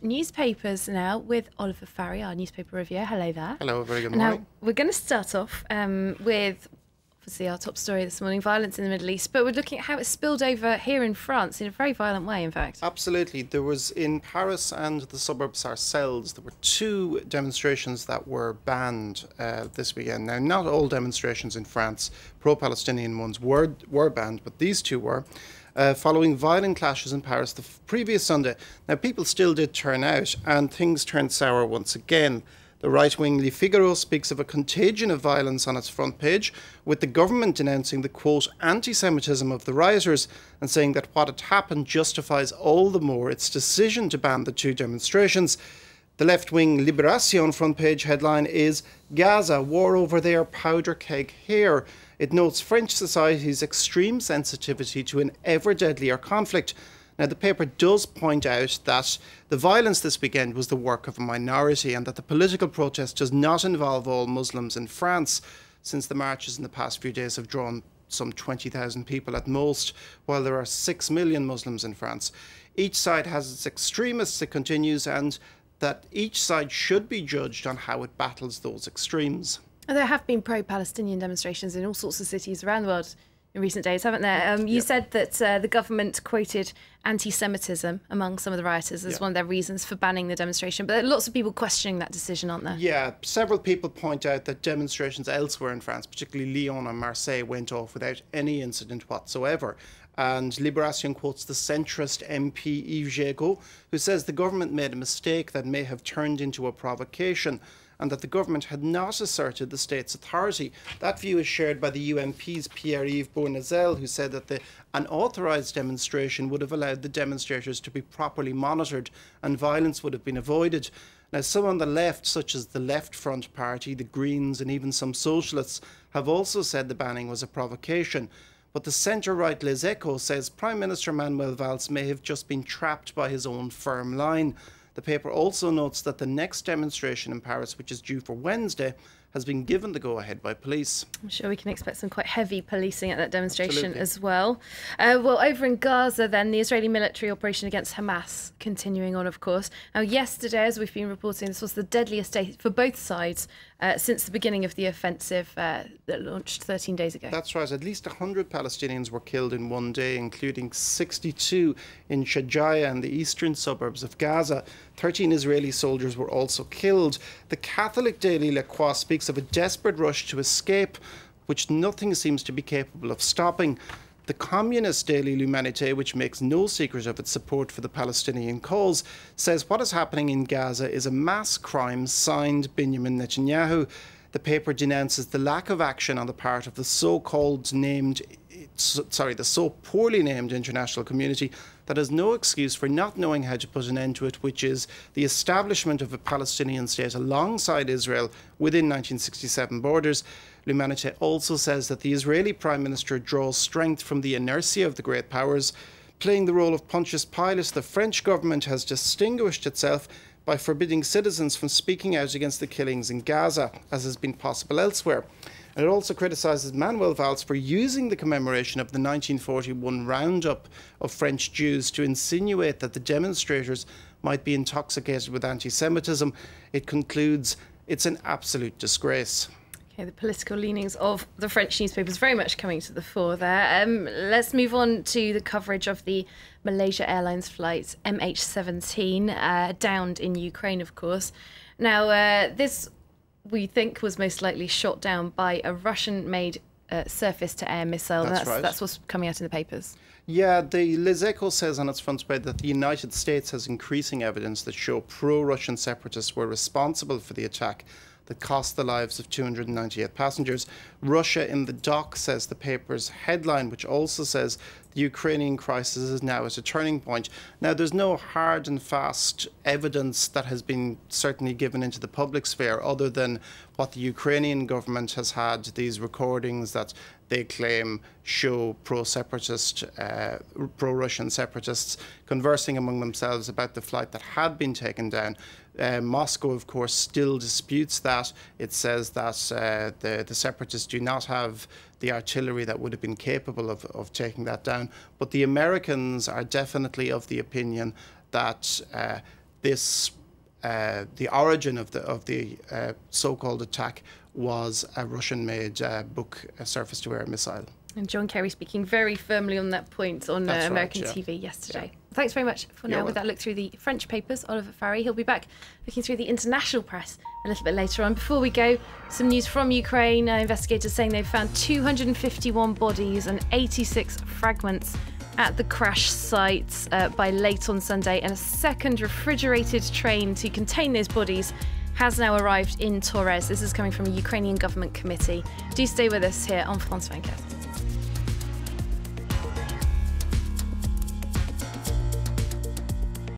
Newspapers now with Oliver Farry, our newspaper reviewer. Hello there. Hello, very good morning. Now, we're going to start off with obviously our top story this morning, violence in the Middle East, but we're looking at how it spilled over here in France in a very violent way, in fact. Absolutely. There was in Paris and the suburbs ourselves, there were two demonstrations that were banned this weekend. Now, not all demonstrations in France, pro-Palestinian ones, were banned, but these two were. Following violent clashes in Paris the previous Sunday. Now, people still did turn out, and things turned sour once again. The right-wing Le Figaro speaks of a contagion of violence on its front page, with the government denouncing the, quote, anti-Semitism of the rioters and saying that what had happened justifies all the more its decision to ban the two demonstrations. The left-wing Libération front page headline is Gaza, war over there, powder keg here. It notes French society's extreme sensitivity to an ever deadlier conflict. Now, the paper does point out that the violence this weekend was the work of a minority and that the political protest does not involve all Muslims in France, since the marches in the past few days have drawn some 20,000 people at most, while there are 6 million Muslims in France. Each side has its extremists, it continues, and that each side should be judged on how it battles those extremes. There have been pro-Palestinian demonstrations in all sorts of cities around the world in recent days, haven't there? You said that the government quoted anti-Semitism among some of the rioters as one of their reasons for banning the demonstration. But there are lots of people questioning that decision, aren't there? Yeah, several people point out that demonstrations elsewhere in France, particularly Lyon and Marseille, went off without any incident whatsoever. And Libération quotes the centrist MP Yves Jégo, who says the government made a mistake that may have turned into a provocation, and that the government had not asserted the state's authority. That view is shared by the UMP's Pierre-Yves Bournazel, who said that the unauthorised demonstration would have allowed the demonstrators to be properly monitored and violence would have been avoided. Now, some on the left, such as the Left Front Party, the Greens and even some socialists, have also said the banning was a provocation. But the centre-right Les Echos says Prime Minister Manuel Valls may have just been trapped by his own firm line. The paper also notes that the next demonstration in Paris, which is due for Wednesday, has been given the go-ahead by police. I'm sure we can expect some quite heavy policing at that demonstration. Absolutely. As well. Well, over in Gaza then, the Israeli military operation against Hamas continuing on, of course. Now, yesterday, as we've been reporting, this was the deadliest day for both sides since the beginning of the offensive that launched 13 days ago. That's right. At least 100 Palestinians were killed in one day, including 62 in Shajaya and the eastern suburbs of Gaza. 13 Israeli soldiers were also killed. The Catholic daily Le Croix speaks of a desperate rush to escape, which nothing seems to be capable of stopping. The communist daily L'Humanité, which makes no secret of its support for the Palestinian cause, says what is happening in Gaza is a mass crime, signed Benjamin Netanyahu. The paper denounces the lack of action on the part of the so poorly named international community that has no excuse for not knowing how to put an end to it, which is the establishment of a Palestinian state alongside Israel within 1967 borders. L'Humanité also says that the Israeli Prime Minister draws strength from the inertia of the great powers. Playing the role of Pontius Pilate, the French government has distinguished itself by forbidding citizens from speaking out against the killings in Gaza, as has been possible elsewhere. And it also criticises Manuel Valls for using the commemoration of the 1941 roundup of French Jews to insinuate that the demonstrators might be intoxicated with anti-Semitism. It concludes, it's an absolute disgrace. Okay, the political leanings of the French newspapers very much coming to the fore there. Let's move on to the coverage of the Malaysia Airlines flight MH17, downed in Ukraine, of course. Now, this, we think, was most likely shot down by a Russian-made surface-to-air missile. That's right. That's what's coming out in the papers. Yeah, the Les Echos says on its front page that the United States has increasing evidence that show pro-Russian separatists were responsible for the attack that cost the lives of 298 passengers. Russia in the dock, says the paper's headline, which also says the Ukrainian crisis is now at a turning point. Now, there's no hard and fast evidence that has been certainly given into the public sphere other than what the Ukrainian government has had, these recordings that they claim show pro-separatist, pro-Russian separatists conversing among themselves about the flight that had been taken down. Moscow, of course, still disputes that. It says that the separatists do not have the artillery that would have been capable of taking that down. But the Americans are definitely of the opinion that this the origin of the so-called attack was a Russian-made Buk surface-to-air missile. And John Kerry speaking very firmly on that point on American TV yesterday. Yeah. Thanks very much for now with that look through the French papers. Oliver Farry, he'll be back looking through the international press a little bit later on. Before we go, some news from Ukraine. Investigators saying they've found 251 bodies and 86 fragments at the crash site by late on Sunday, and a second refrigerated train to contain those bodies has now arrived in Torres. This is coming from a Ukrainian government committee. Do stay with us here on France 24.